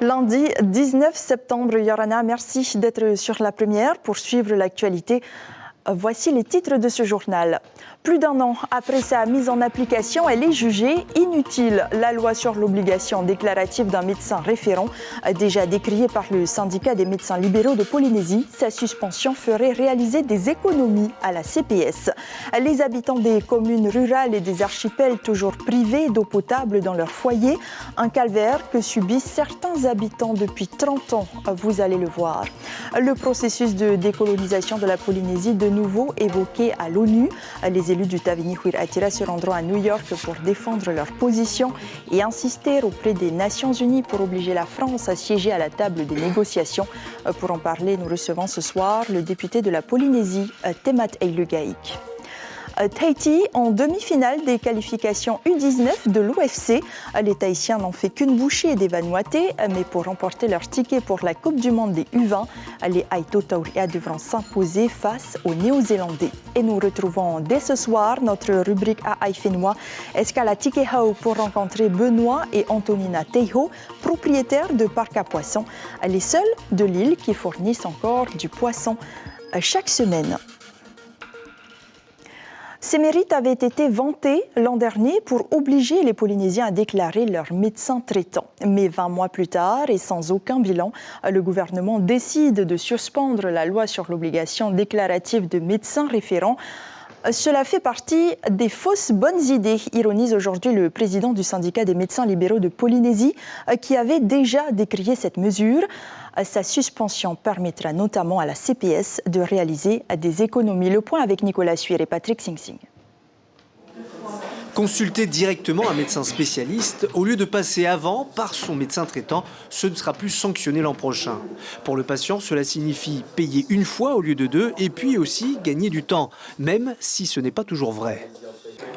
Lundi 19 septembre, Yorana, merci d'être sur la première pour suivre l'actualité. Voici les titres de ce journal. Plus d'un an après sa mise en application, elle est jugée inutile. La loi sur l'obligation déclarative d'un médecin référent, déjà décriée par le syndicat des médecins libéraux de Polynésie, sa suspension ferait réaliser des économies à la CPS. Les habitants des communes rurales et des archipels toujours privés d'eau potable dans leur foyer, un calvaire que subissent certains habitants depuis 30 ans, vous allez le voir. Le processus de décolonisation de la Polynésie de nouveau évoqué à l'ONU. Les élus du Tavini Huiraatira se rendront à New York pour défendre leur position et insister auprès des Nations Unies pour obliger la France à siéger à la table des négociations. Pour en parler, nous recevons ce soir le député de la Polynésie, Temat Eilugaïk. Tahiti en demi-finale des qualifications U19 de l'OFC. Les Tahitiens n'ont fait qu'une bouchée des Vanuatais, mais pour remporter leur ticket pour la Coupe du Monde des U20, les Aito Tauria devront s'imposer face aux Néo-Zélandais. Et nous retrouvons dès ce soir notre rubrique à Aifenwa, Escala Tikehau pour rencontrer Benoît et Antonina Teiho, propriétaires de parcs à poissons, les seuls de l'île qui fournissent encore du poisson chaque semaine. Ces mérites avaient été vantés l'an dernier pour obliger les Polynésiens à déclarer leur médecin traitant. Mais 20 mois plus tard et sans aucun bilan, le gouvernement décide de suspendre la loi sur l'obligation déclarative de médecins référents. Cela fait partie des fausses bonnes idées, ironise aujourd'hui le président du syndicat des médecins libéraux de Polynésie, qui avait déjà décrié cette mesure. Sa suspension permettra notamment à la CPS de réaliser des économies. Le point avec Nicolas Suir et Patrick Sing Sing. Consulter directement un médecin spécialiste, au lieu de passer avant par son médecin traitant, ce ne sera plus sanctionné l'an prochain. Pour le patient, cela signifie payer une fois au lieu de deux et puis aussi gagner du temps, même si ce n'est pas toujours vrai.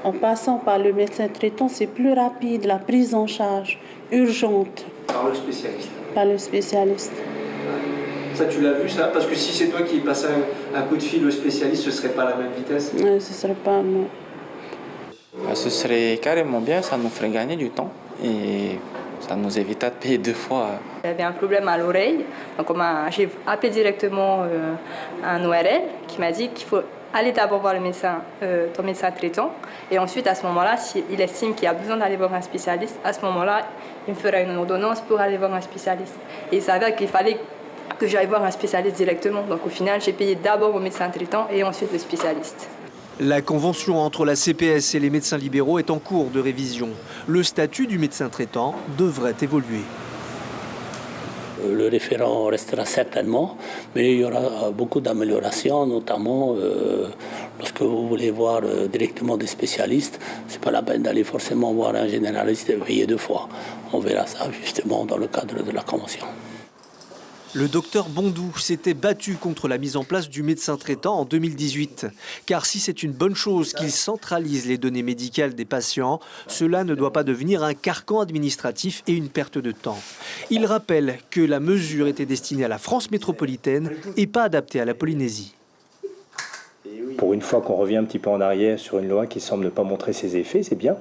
En passant par le médecin traitant, c'est plus rapide, la prise en charge urgente. Par le spécialiste. Par le spécialiste. Ça, tu l'as vu, ça? Parce que si c'est toi qui passais un coup de fil au spécialiste, ce ne serait pas la même vitesse? Non, ce ne serait pas, non. Ce serait carrément bien, ça nous ferait gagner du temps et ça nous évitera de payer deux fois. J'avais un problème à l'oreille, donc j'ai appelé directement un ORL qui m'a dit qu'il faut aller d'abord voir le médecin, ton médecin traitant, et ensuite à ce moment-là, s'il estime qu'il y a besoin d'aller voir un spécialiste, à ce moment-là, il me fera une ordonnance pour aller voir un spécialiste. Et il s'avère qu'il fallait que j'aille voir un spécialiste directement, donc au final, j'ai payé d'abord mon médecin traitant et ensuite le spécialiste. La convention entre la CPS et les médecins libéraux est en cours de révision. Le statut du médecin traitant devrait évoluer. Le référent restera certainement, mais il y aura beaucoup d'améliorations, notamment lorsque vous voulez voir directement des spécialistes. Ce n'est pas la peine d'aller forcément voir un généraliste et payer deux fois. On verra ça justement dans le cadre de la convention. Le docteur Bondou s'était battu contre la mise en place du médecin traitant en 2018. Car si c'est une bonne chose qu'il centralise les données médicales des patients, cela ne doit pas devenir un carcan administratif et une perte de temps. Il rappelle que la mesure était destinée à la France métropolitaine et pas adaptée à la Polynésie. Pour une fois qu'on revient un petit peu en arrière sur une loi qui semble ne pas montrer ses effets, c'est bien.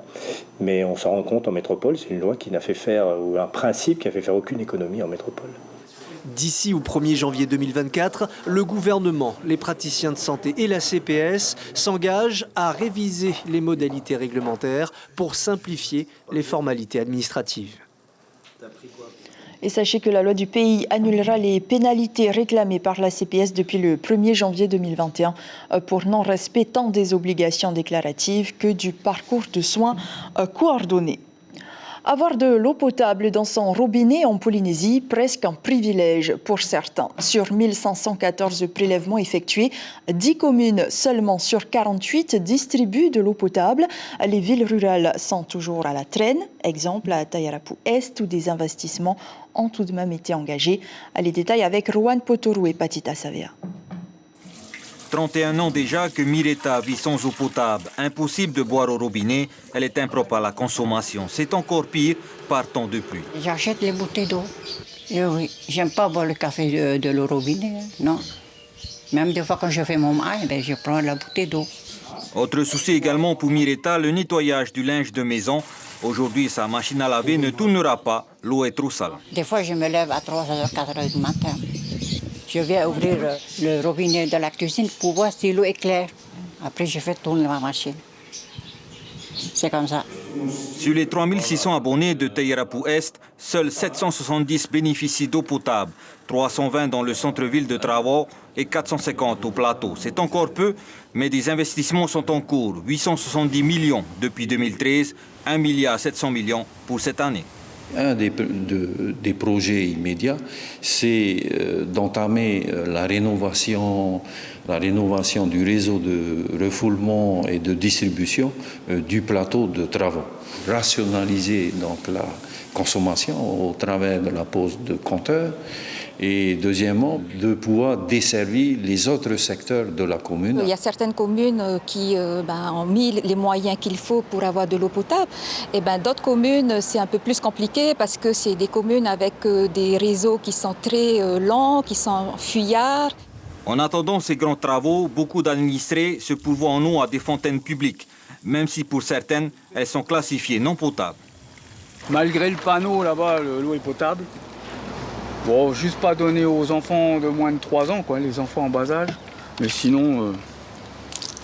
Mais on s'en rend compte en métropole, c'est une loi qui n'a fait faire, ou un principe qui n'a fait faire aucune économie en métropole. D'ici au 1er janvier 2024, le gouvernement, les praticiens de santé et la CPS s'engagent à réviser les modalités réglementaires pour simplifier les formalités administratives. Et sachez que la loi du pays annulera les pénalités réclamées par la CPS depuis le 1er janvier 2021 pour non-respect tant des obligations déclaratives que du parcours de soins coordonné. Avoir de l'eau potable dans son robinet en Polynésie, presque un privilège pour certains. Sur 1514 prélèvements effectués, 10 communes seulement sur 48 distribuent de l'eau potable. Les villes rurales sont toujours à la traîne. Exemple à Tayarapu Est où des investissements ont tout de même été engagés. Les détails avec Rowan Potoru et Patita Savea. 31 ans déjà que Mireta vit sans eau potable. Impossible de boire au robinet, elle est impropre à la consommation. C'est encore pire par temps de pluie. J'achète les bouteilles d'eau. Oui, j'aime pas boire le café de l'eau robinet, non. Même des fois quand je fais mon mail, je prends la bouteille d'eau. Autre souci également pour Mireta, le nettoyage du linge de maison. Aujourd'hui, sa machine à laver ne tournera pas, l'eau est trop sale. Des fois, je me lève à 3h, 4h du matin. Je viens ouvrir le robinet de la cuisine pour voir si l'eau est claire. Après, je fais tourner ma machine. C'est comme ça. Sur les 3600 abonnés de Tayarapou Est, seuls 770 bénéficient d'eau potable, 320 dans le centre-ville de Travaux et 450 au plateau. C'est encore peu, mais des investissements sont en cours. 870 millions depuis 2013, 1,7 milliard pour cette année. Un des projets immédiats, c'est d'entamer la rénovation du réseau de refoulement et de distribution du plateau de Travaux. Rationaliser donc la consommation au travers de la pose de compteurs. Et deuxièmement, de pouvoir desservir les autres secteurs de la commune. Il y a certaines communes qui ont mis les moyens qu'il faut pour avoir de l'eau potable. Et d'autres communes, c'est un peu plus compliqué parce que c'est des communes avec des réseaux qui sont très lents, qui sont fuyards. En attendant ces grands travaux, beaucoup d'administrés se pourvoient en eau à des fontaines publiques, même si pour certaines, elles sont classifiées non potables. Malgré le panneau là-bas, l'eau est potable. Bon, juste pas donné aux enfants de moins de 3 ans, quoi, les enfants en bas âge. Mais sinon,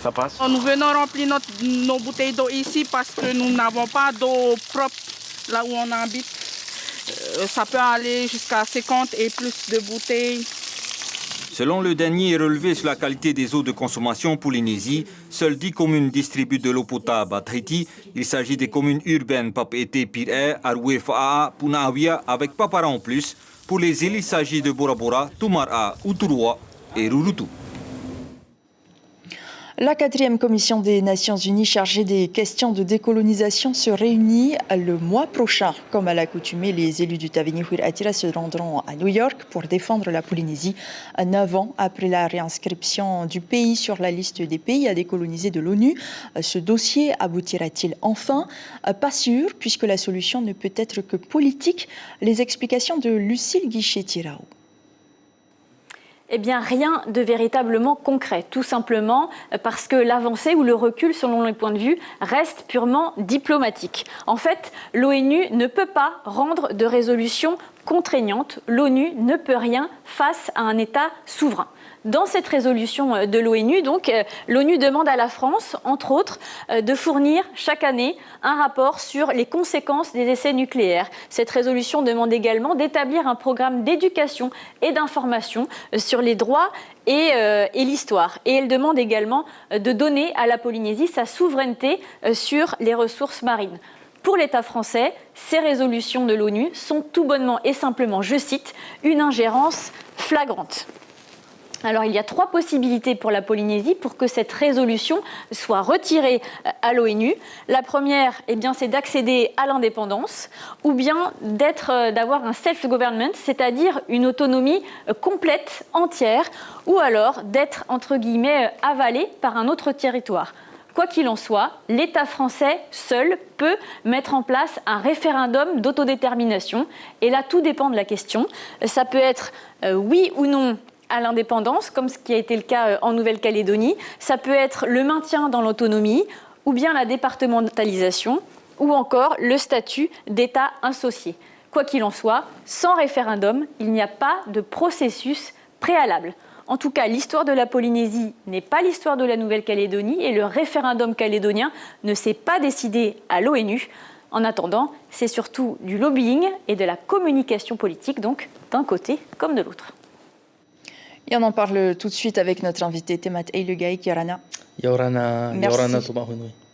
ça passe. Nous venons remplir nos bouteilles d'eau ici parce que nous n'avons pas d'eau propre là où on habite. Ça peut aller jusqu'à 50 et plus de bouteilles. Selon le dernier relevé sur la qualité des eaux de consommation en Polynésie, seules 10 communes distribuent de l'eau potable à Tahiti. Il s'agit des communes urbaines Papeete, Pire, Aroué, Fa'a, Punaawia avec Papara en plus. Pour les îles, il s'agit de Bora Bora, Tumara, Uturua et Rurutu. La 4e commission des Nations Unies chargée des questions de décolonisation se réunit le mois prochain. Comme à l'accoutumée, les élus du Taveuni-Huir Atira se rendront à New York pour défendre la Polynésie 9 ans après la réinscription du pays sur la liste des pays à décoloniser de l'ONU. Ce dossier aboutira-t-il enfin? Pas sûr, puisque la solution ne peut être que politique. Les explications de Lucille Guichet-Tirao. Eh bien, rien de véritablement concret, tout simplement parce que l'avancée ou le recul, selon les points de vue, reste purement diplomatique. En fait, l'ONU ne peut pas rendre de résolution contraignante. L'ONU ne peut rien face à un État souverain. Dans cette résolution de l'ONU, donc, l'ONU demande à la France, entre autres, de fournir chaque année un rapport sur les conséquences des essais nucléaires. Cette résolution demande également d'établir un programme d'éducation et d'information sur les droits et l'histoire. Et elle demande également de donner à la Polynésie sa souveraineté sur les ressources marines. Pour l'État français, ces résolutions de l'ONU sont tout bonnement et simplement, je cite, une ingérence flagrante. Alors, il y a 3 possibilités pour la Polynésie pour que cette résolution soit retirée à l'ONU. La première, c'est d'accéder à l'indépendance ou bien d'avoir un self-government, c'est-à-dire une autonomie complète, entière, ou alors d'être, entre guillemets, avalé par un autre territoire. Quoi qu'il en soit, l'État français seul peut mettre en place un référendum d'autodétermination. Et là, tout dépend de la question. Ça peut être oui ou non à l'indépendance, comme ce qui a été le cas en Nouvelle-Calédonie. Ça peut être le maintien dans l'autonomie, ou bien la départementalisation, ou encore le statut d'État insocié. Quoi qu'il en soit, sans référendum, il n'y a pas de processus préalable. En tout cas, l'histoire de la Polynésie n'est pas l'histoire de la Nouvelle-Calédonie et le référendum calédonien ne s'est pas décidé à l'ONU. En attendant, c'est surtout du lobbying et de la communication politique, donc d'un côté comme de l'autre. Et on en parle tout de suite avec notre invité Temat Eilugaïk, Yorana. Yorana,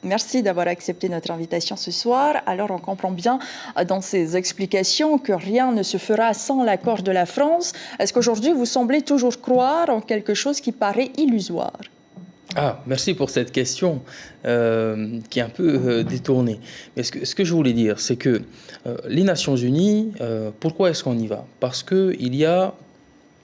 Merci d'avoir accepté notre invitation ce soir. Alors, on comprend bien dans ces explications que rien ne se fera sans l'accord de la France. Est-ce qu'aujourd'hui, vous semblez toujours croire en quelque chose qui paraît illusoire? Merci pour cette question qui est un peu détournée. Mais ce que je voulais dire, c'est que les Nations Unies, pourquoi est-ce qu'on y va? Parce qu'il y a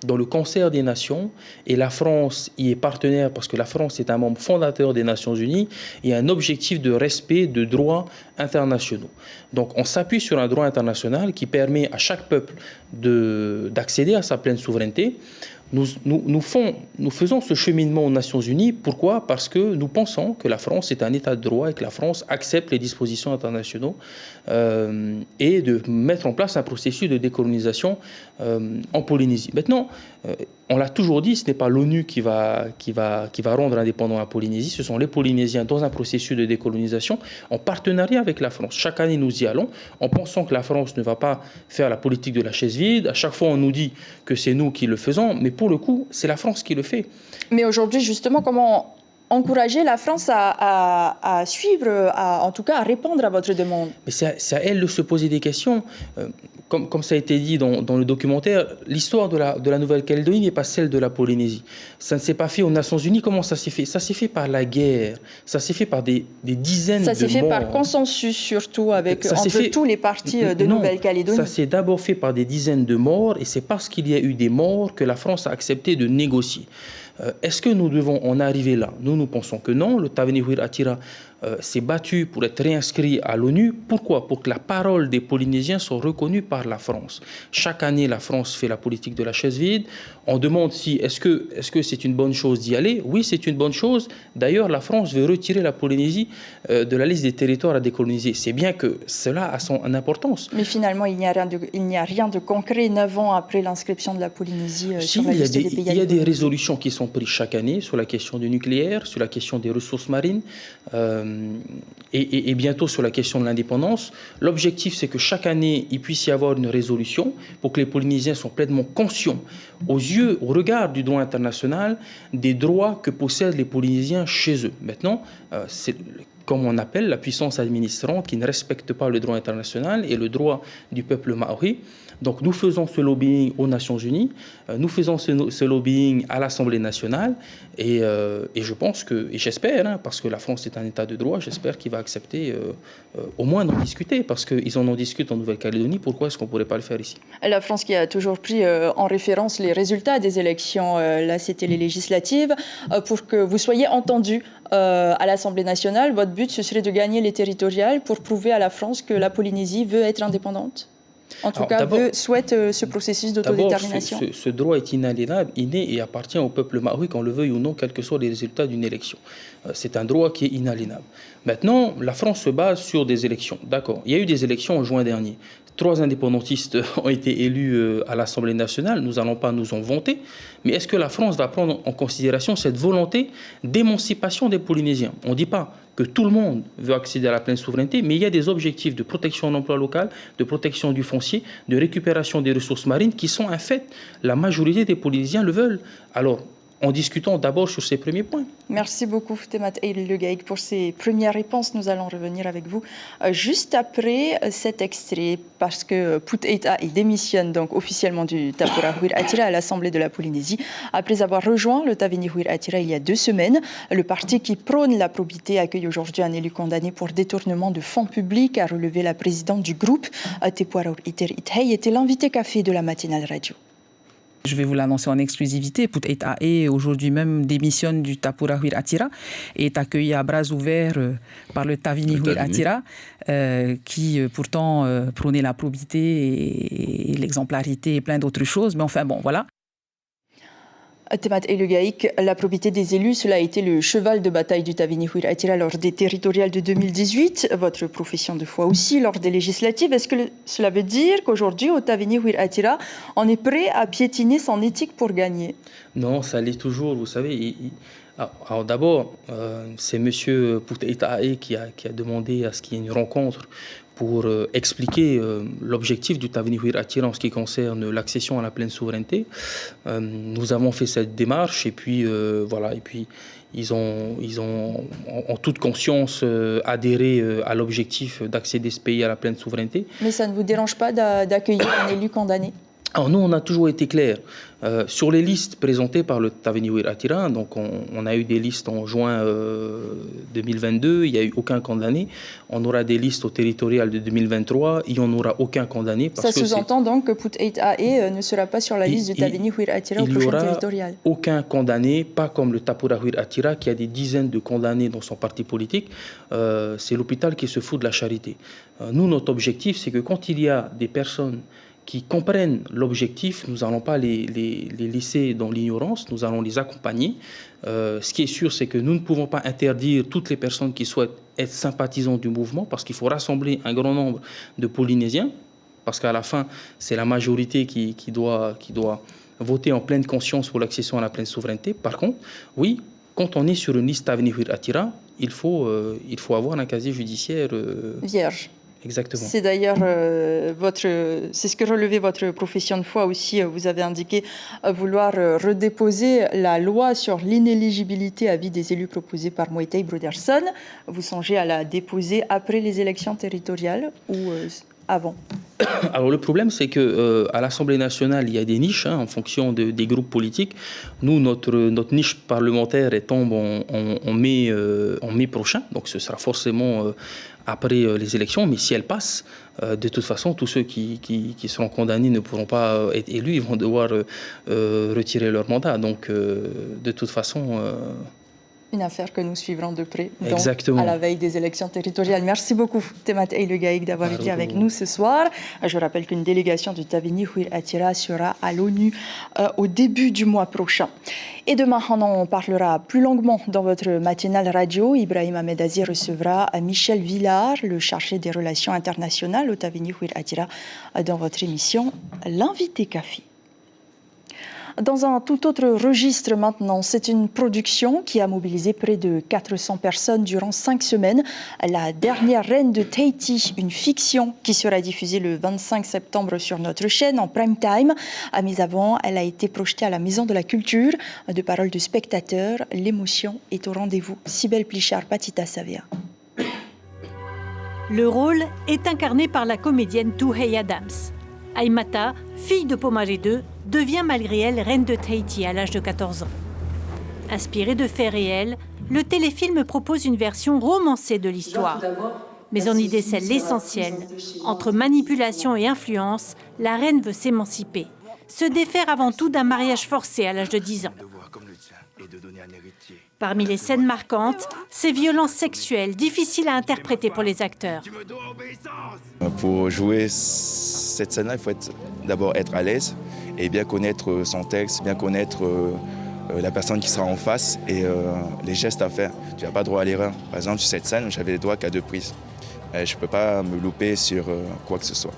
dans le concert des nations, et la France y est partenaire parce que la France est un membre fondateur des Nations Unies, et un objectif de respect de droits internationaux. Donc on s'appuie sur un droit international qui permet à chaque peuple d'accéder à sa pleine souveraineté. nous faisons ce cheminement aux Nations Unies. Pourquoi? Parce que nous pensons que la France est un État de droit et que la France accepte les dispositions internationales et de mettre en place un processus de décolonisation en Polynésie. Maintenant, on l'a toujours dit, ce n'est pas l'ONU qui va rendre indépendant la Polynésie, ce sont les Polynésiens dans un processus de décolonisation en partenariat avec la France. Chaque année, nous y allons en pensant que la France ne va pas faire la politique de la chaise vide. À chaque fois, on nous dit que c'est nous qui le faisons, mais pour le coup, c'est la France qui le fait. Mais aujourd'hui, justement, comment encourager la France à suivre, en tout cas à répondre à votre demande? Mais c'est à elle de se poser des questions. Comme ça a été dit dans le documentaire, l'histoire de la Nouvelle-Calédonie n'est pas celle de la Polynésie. Ça ne s'est pas fait aux Nations Unies. Comment ça s'est fait? Ça s'est fait par la guerre. Ça s'est fait par des dizaines de morts. Ça s'est fait par consensus, surtout, entre tous les partis de Nouvelle-Calédonie. Ça s'est d'abord fait par des dizaines de morts, et c'est parce qu'il y a eu des morts que la France a accepté de négocier. Est-ce que nous devons en arriver là? Nous pensons que non. Le Taveuni Atira s'est battu pour être réinscrit à l'ONU. Pourquoi? Pour que la parole des Polynésiens soit reconnue par la France. Chaque année, la France fait la politique de la chaise vide. On demande si est-ce que c'est une bonne chose d'y aller? Oui, c'est une bonne chose. D'ailleurs, la France veut retirer la Polynésie de la liste des territoires à décoloniser. C'est bien que cela a son importance. Mais finalement, il n'y a rien de concret 9 ans après l'inscription de la Polynésie sur la liste des pays. Il y a des résolutions qui sont prises chaque année sur la question du nucléaire, sur la question des ressources marines et bientôt sur la question de l'indépendance. L'objectif, c'est que chaque année, il puisse y avoir une résolution pour que les Polynésiens soient pleinement conscients, au regard du droit international, des droits que possèdent les Polynésiens chez eux. Maintenant, c'est comme on appelle la puissance administrante qui ne respecte pas le droit international et le droit du peuple maori. Donc nous faisons ce lobbying aux Nations Unies, nous faisons ce lobbying à l'Assemblée nationale et je pense que, et j'espère, parce que la France est un État de droit, j'espère qu'il va accepter au moins d'en discuter, parce qu'ils en discutent en Nouvelle-Calédonie, pourquoi est-ce qu'on ne pourrait pas le faire ici? La France qui a toujours pris en référence les résultats des élections, là c'était les législatives, pour que vous soyez entendus à l'Assemblée nationale, votre but ce serait de gagner les territoriales pour prouver à la France que la Polynésie veut être indépendante? En tout cas, souhaite ce processus d'autodétermination. Ce droit est inaliénable, inné et appartient au peuple maori, qu'on le veuille ou non, quels que soient les résultats d'une élection. C'est un droit qui est inaliénable. Maintenant, la France se base sur des élections. D'accord. Il y a eu des élections en juin dernier. 3 indépendantistes ont été élus à l'Assemblée nationale. Nous n'allons pas nous en vanter. Mais est-ce que la France va prendre en considération cette volonté d'émancipation des Polynésiens? On ne dit pas que tout le monde veut accéder à la pleine souveraineté, mais il y a des objectifs de protection de l'emploi local, de protection du foncier, de récupération des ressources marines qui sont un fait. La majorité des Polynésiens le veulent. Alors, en discutant d'abord sur ces premiers points. Merci beaucoup, Temat Legaïk, pour ces premières réponses. Nous allons revenir avec vous juste après cet extrait, parce que Put Eita démissionne donc officiellement du Tapura Huir Atira à l'Assemblée de la Polynésie, après avoir rejoint le Taveuni Huir Atira il y a 2 semaines. Le parti qui prône la probité accueille aujourd'hui un élu condamné pour détournement de fonds publics, a relevé la présidente du groupe. Tepuara Iter Ithei était l'invité café de la matinale radio. Je vais vous l'annoncer en exclusivité. Put Eita aujourd'hui même démissionne du Tapura Huir Atira et est accueilli à bras ouverts par le Taveuni Huir Atira, qui pourtant prônait la probité et l'exemplarité et plein d'autres choses. Mais enfin bon, voilà. Temat Legaïk, la probité des élus, cela a été le cheval de bataille du Taveuni Huir Atira lors des territoriales de 2018, votre profession de foi aussi lors des législatives. Est-ce que cela veut dire qu'aujourd'hui, au Taveuni Huir Atira, on est prêt à piétiner son éthique pour gagner? Non, ça l'est toujours, vous savez. Alors d'abord, c'est M. Put Eita qui a demandé à ce qu'il y ait une rencontre pour expliquer l'objectif du Taveuni Huir Atira en ce qui concerne l'accession à la pleine souveraineté. Nous avons fait cette démarche et puis voilà, et puis ils ont en toute conscience adhéré à l'objectif d'accéder ce pays à la pleine souveraineté. Mais ça ne vous dérange pas d'accueillir un élu condamné? Alors nous, on a toujours été clairs. Sur les listes présentées par le Taveuni Huir Atira, donc on a eu des listes en juin 2022, il n'y a eu aucun condamné. On aura des listes au territorial de 2023, il n'y en aura aucun condamné. Ça sous-entend donc que Put Eita ne sera pas sur la liste du Taveuni Huir Atira au prochain territorial. Aucun condamné, pas comme le Tapura Huir Atira qui a des dizaines de condamnés dans son parti politique. C'est l'hôpital qui se fout de la charité. Nous, notre objectif, c'est que quand il y a des personnes qui comprennent l'objectif. Nous n'allons pas les laisser dans l'ignorance, nous allons les accompagner. Ce qui est sûr, c'est que nous ne pouvons pas interdire toutes les personnes qui souhaitent être sympathisants du mouvement, parce qu'il faut rassembler un grand nombre de Polynésiens, parce qu'à la fin, c'est la majorité qui doit voter en pleine conscience pour l'accession à la pleine souveraineté. Par contre, oui, quand on est sur une liste Tavini Huir Attira, il faut avoir un casier judiciaire vierge. Exactement. C'est d'ailleurs c'est ce que relevait votre profession de foi aussi. Vous avez indiqué vouloir redéposer la loi sur l'inéligibilité à vie des élus proposée par Moetai Broderson. Vous songez à la déposer après les élections territoriales ou avant? Alors le problème, c'est que à l'Assemblée nationale, il y a des niches en fonction des groupes politiques. Nous, notre niche parlementaire tombe en mai prochain, donc ce sera forcément après les élections. Mais si elle passe, de toute façon, tous ceux qui seront condamnés ne pourront pas être élus, ils vont devoir retirer leur mandat. Donc de toute façon... Une affaire que nous suivrons de près, donc, exactement, à la veille des élections territoriales. Merci beaucoup, Temat Le Gaïk, d'avoir été avec nous ce soir. Je rappelle qu'une délégation du Tavini Huir Attira sera à l'ONU au début du mois prochain. Et demain, on en parlera plus longuement dans votre matinale radio. Ibrahim Ahmedazi recevra Michel Villard, le chargé des relations internationales au Tavini Huir Attira, dans votre émission L'invité Café. Dans un tout autre registre maintenant, c'est une production qui a mobilisé près de 400 personnes durant 5 semaines. La dernière reine de Tahiti, une fiction qui sera diffusée le 25 septembre sur notre chaîne en prime time. Mais avant, elle a été projetée à la Maison de la Culture. De paroles de spectateurs, l'émotion est au rendez-vous. Cybèle Plichard, Patita Savea. Le rôle est incarné par la comédienne Tuhei Adams. Aimata, fille de Pomare II, devient malgré elle reine de Tahiti à l'âge de 14 ans. Inspiré de faits réels, le téléfilm propose une version romancée de l'histoire. Mais on y décèle l'essentiel. Entre manipulation et influence, la reine veut s'émanciper. Se défaire avant tout d'un mariage forcé à l'âge de 10 ans. Parmi les scènes marquantes, ces violences sexuelles difficiles à interpréter pour les acteurs. Pour jouer cette scène-là, il faut d'abord être à l'aise et bien connaître son texte, bien connaître la personne qui sera en face et les gestes à faire. Tu n'as pas droit à l'erreur. Par exemple, sur cette scène, j'avais les doigts qu'à 2 prises. Je ne peux pas me louper sur quoi que ce soit.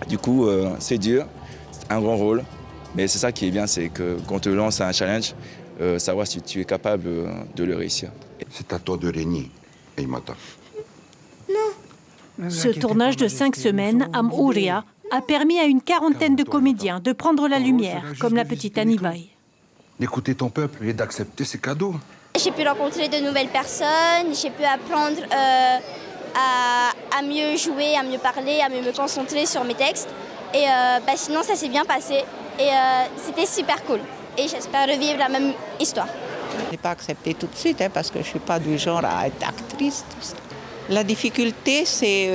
Du coup, c'est dur, c'est un grand rôle, mais c'est ça qui est bien, c'est que quand on te lance un challenge, savoir si tu es capable de le réussir. C'est à toi de régner, Aimata. Ce tournage de 5 semaines à Mouria a permis à une quarantaine de comédiens de prendre la lumière, comme la petite Anibai. D'écouter ton peuple et d'accepter ses cadeaux. J'ai pu rencontrer de nouvelles personnes, j'ai pu apprendre à mieux jouer, à mieux parler, à mieux me concentrer sur mes textes. Et sinon, ça s'est bien passé et c'était super cool. Et j'espère revivre la même histoire. Je n'ai pas accepté tout de suite parce que je ne suis pas du genre à être actrice. Tout ça. La difficulté, c'est,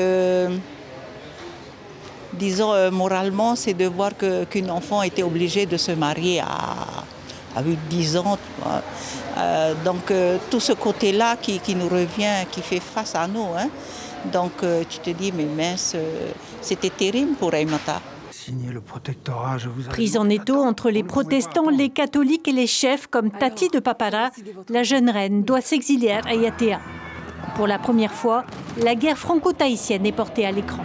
disons, moralement, c'est de voir qu'une enfant était obligée de se marier à 8-10 ans. Tu vois. Donc, tout ce côté-là qui nous revient, qui fait face à nous. Hein. Donc, tu te dis, mais mince, c'était terrible pour Aimata. Le protectorat, Prise en étau entre les protestants, les catholiques et les chefs comme Tati de Papara, la jeune reine doit s'exiler à Ayatea. Pour la première fois, la guerre franco-tahitienne est portée à l'écran.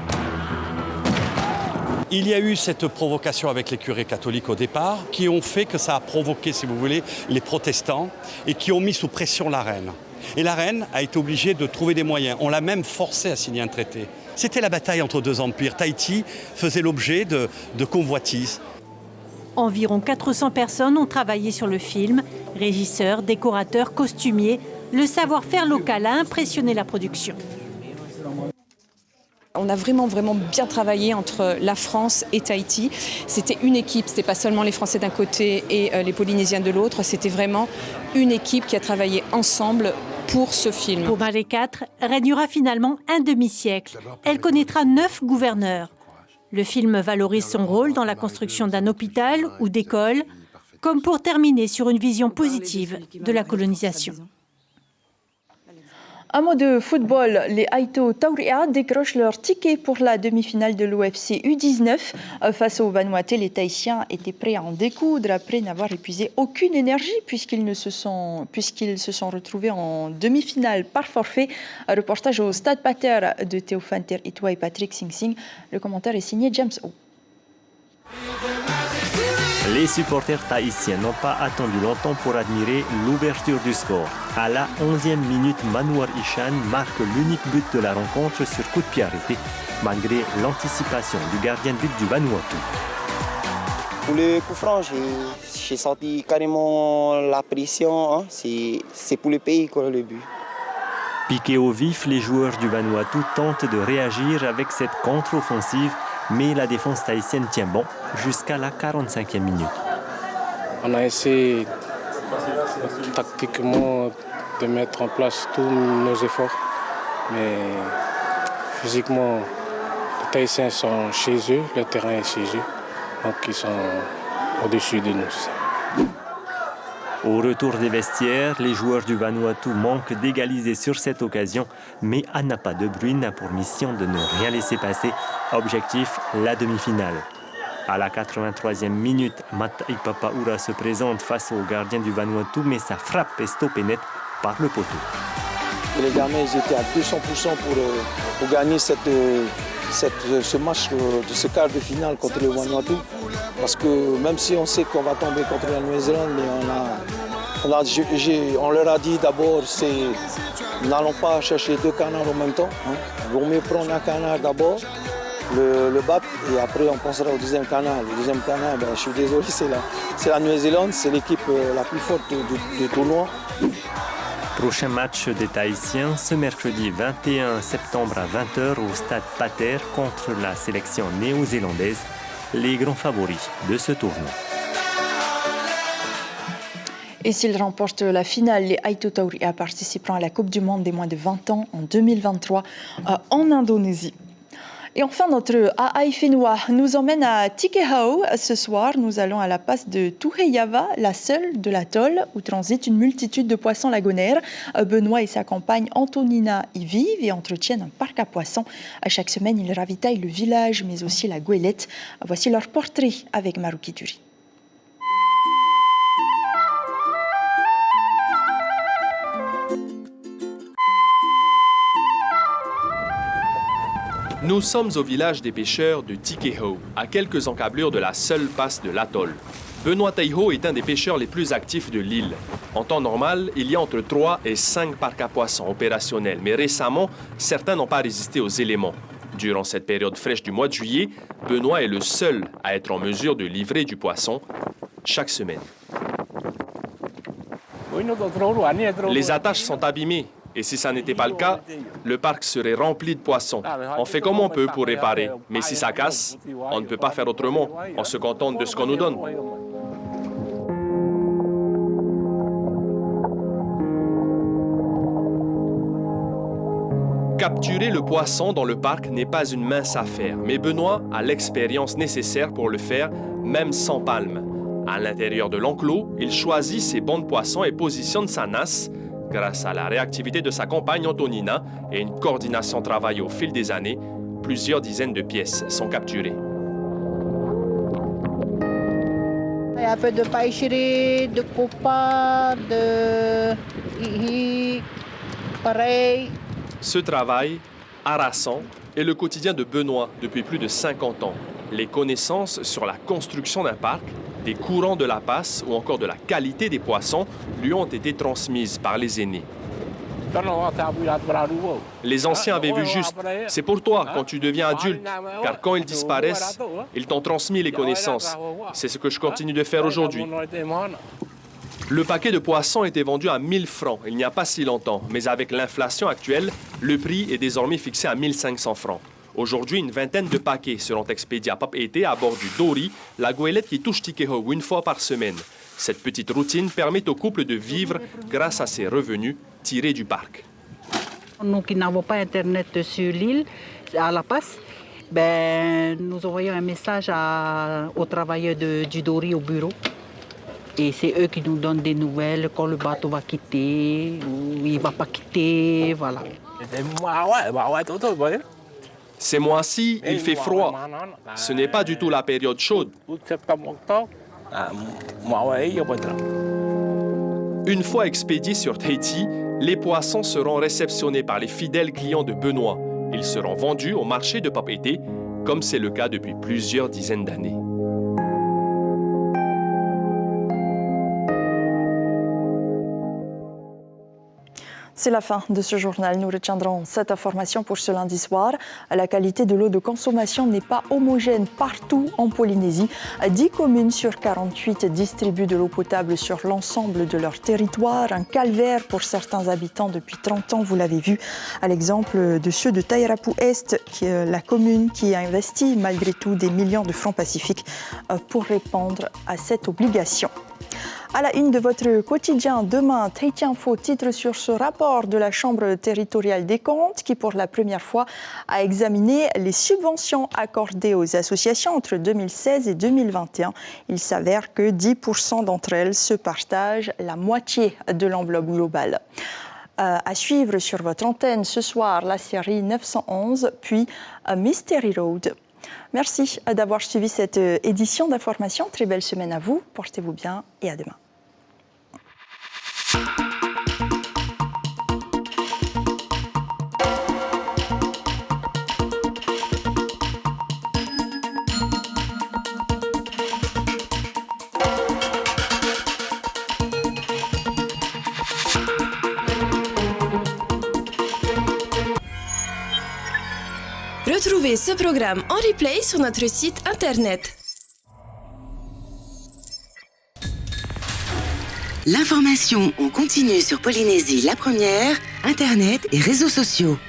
Il y a eu cette provocation avec les curés catholiques au départ, qui ont fait que ça a provoqué, si vous voulez, les protestants et qui ont mis sous pression la reine. Et la reine a été obligée de trouver des moyens. On l'a même forcée à signer un traité. C'était la bataille entre 2 empires. Tahiti faisait l'objet de convoitises. Environ 400 personnes ont travaillé sur le film. Régisseurs, décorateurs, costumiers. Le savoir-faire local a impressionné la production. On a vraiment bien travaillé entre la France et Tahiti. C'était une équipe, c'était pas seulement les Français d'un côté et les Polynésiens de l'autre. C'était vraiment une équipe qui a travaillé ensemble pour ce film. Pomare IV régnera finalement un demi-siècle. Elle connaîtra 9 gouverneurs. Le film valorise son rôle dans la construction d'un hôpital ou d'école, comme pour terminer sur une vision positive de la colonisation. Un mot de football, les Aito Tauria décrochent leur ticket pour la demi-finale de l'OFC U19. Face aux Vanuatais, les Tahitiens étaient prêts à en découdre après n'avoir épuisé aucune énergie puisqu'ils se sont retrouvés en demi-finale par forfait. Un reportage au Stade Pater de Théophane Ter-Itwa et Patrick Sing Sing. Le commentaire est signé James O. Les supporters tahitiens n'ont pas attendu longtemps pour admirer l'ouverture du score. À la 11e minute, Manwar Ishan marque l'unique but de la rencontre sur coup de pied arrêté, malgré l'anticipation du gardien de but du Vanuatu. Pour le coup franc, j'ai senti carrément la pression. Hein. C'est pour le pays, quoi, le but. Piqués au vif, les joueurs du Vanuatu tentent de réagir avec cette contre-offensive, mais la défense tahitienne tient bon jusqu'à la 45e minute. On a essayé tactiquement de mettre en place tous nos efforts, mais physiquement, les Tahitiens sont chez eux, le terrain est chez eux, donc ils sont au-dessus de nous. Au retour des vestiaires, les joueurs du Vanuatu manquent d'égaliser sur cette occasion, mais Anapa de Bruyne a pour mission de ne rien laisser passer. Objectif, la demi-finale. À la 83e minute, Matai Papaura se présente face au gardien du Vanuatu, mais sa frappe est stoppée net par le poteau. Les gamins étaient à 200% pour gagner ce match de ce quart de finale contre le Vanuatu. Parce que même si on sait qu'on va tomber contre la Nouvelle-Zélande, mais on leur a dit d'abord, n'allons pas chercher deux canards en même temps. Hein. Il vaut mieux prendre un canard d'abord, le battre, et après on pensera au deuxième canard. Le deuxième canard, je suis désolé, c'est la Nouvelle-Zélande, c'est l'équipe la plus forte du tournoi. Prochain match des Tahitiens ce mercredi 21 septembre à 20h au Stade Pater contre la sélection néo-zélandaise, les grands favoris de ce tournoi. Et s'ils remportent la finale, les Aito Tauria participeront à la Coupe du Monde des moins de 20 ans en 2023 en Indonésie. Et enfin, notre Aai Whenua nous emmène à Tikehau. Ce soir, nous allons à la passe de Tuheiava, la seule de l'atoll où transite une multitude de poissons lagonaires. Benoît et sa compagne Antonina y vivent et entretiennent un parc à poissons. À chaque semaine, ils ravitaillent le village, mais aussi la goélette. Voici leur portrait avec Maruki Turi. Nous sommes au village des pêcheurs de Tikehau, à quelques encablures de la seule passe de l'atoll. Benoît Taiho est un des pêcheurs les plus actifs de l'île. En temps normal, il y a entre 3 et 5 parcs à poissons opérationnels, mais récemment, certains n'ont pas résisté aux éléments. Durant cette période fraîche du mois de juillet, Benoît est le seul à être en mesure de livrer du poisson chaque semaine. Les attaches sont abîmées. Et si ça n'était pas le cas, le parc serait rempli de poissons. On fait comme on peut pour réparer. Mais si ça casse, on ne peut pas faire autrement. On se contente de ce qu'on nous donne. Capturer le poisson dans le parc n'est pas une mince affaire. Mais Benoît a l'expérience nécessaire pour le faire, même sans palme. À l'intérieur de l'enclos, il choisit ses bancs de poissons et positionne sa nasse. Grâce à la réactivité de sa compagne Antonina et une coordination travaillée au fil des années, plusieurs dizaines de pièces sont capturées. Il y a un peu de pêcherie, de copa, de hihi, pareil. Ce travail, harassant, est le quotidien de Benoît depuis plus de 50 ans. Les connaissances sur la construction d'un parc, des courants de la passe ou encore de la qualité des poissons lui ont été transmises par les aînés. Les anciens avaient vu juste. C'est pour toi quand tu deviens adulte, car quand ils disparaissent, ils t'ont transmis les connaissances. C'est ce que je continue de faire aujourd'hui. Le paquet de poissons était vendu à 1000 francs il n'y a pas si longtemps, mais avec l'inflation actuelle, le prix est désormais fixé à 1500 francs. Aujourd'hui, une vingtaine de paquets seront expédiés à Papeete à bord du Dory, la goélette qui touche Tikehau une fois par semaine. Cette petite routine permet au couple de vivre grâce à ses revenus tirés du parc. Nous qui n'avons pas Internet sur l'île, à La Passe, nous envoyons un message aux travailleurs du Dory au bureau. Et c'est eux qui nous donnent des nouvelles quand le bateau va quitter ou il ne va pas quitter, voilà. Ces mois-ci, il fait froid. Ce n'est pas du tout la période chaude. Une fois expédiés sur Tahiti, les poissons seront réceptionnés par les fidèles clients de Benoît. Ils seront vendus au marché de Papeete, comme c'est le cas depuis plusieurs dizaines d'années. C'est la fin de ce journal. Nous retiendrons cette information pour ce lundi soir. La qualité de l'eau de consommation n'est pas homogène partout en Polynésie. 10 communes sur 48 distribuent de l'eau potable sur l'ensemble de leur territoire. Un calvaire pour certains habitants depuis 30 ans, vous l'avez vu, à l'exemple de ceux de Tairapou-Est, qui est la commune qui a investi malgré tout des millions de francs pacifiques pour répondre à cette obligation. À la une de votre quotidien, demain, Tahiti Info titre sur ce rapport de la Chambre territoriale des comptes qui, pour la première fois, a examiné les subventions accordées aux associations entre 2016 et 2021. Il s'avère que 10% d'entre elles se partagent la moitié de l'enveloppe globale. À suivre sur votre antenne ce soir, la série 911, puis Mystery Road. Merci d'avoir suivi cette édition d'information. Très belle semaine à vous. Portez-vous bien et à demain. Retrouvez ce programme en replay sur notre site internet. L'information en continu sur Polynésie la première, internet et réseaux sociaux.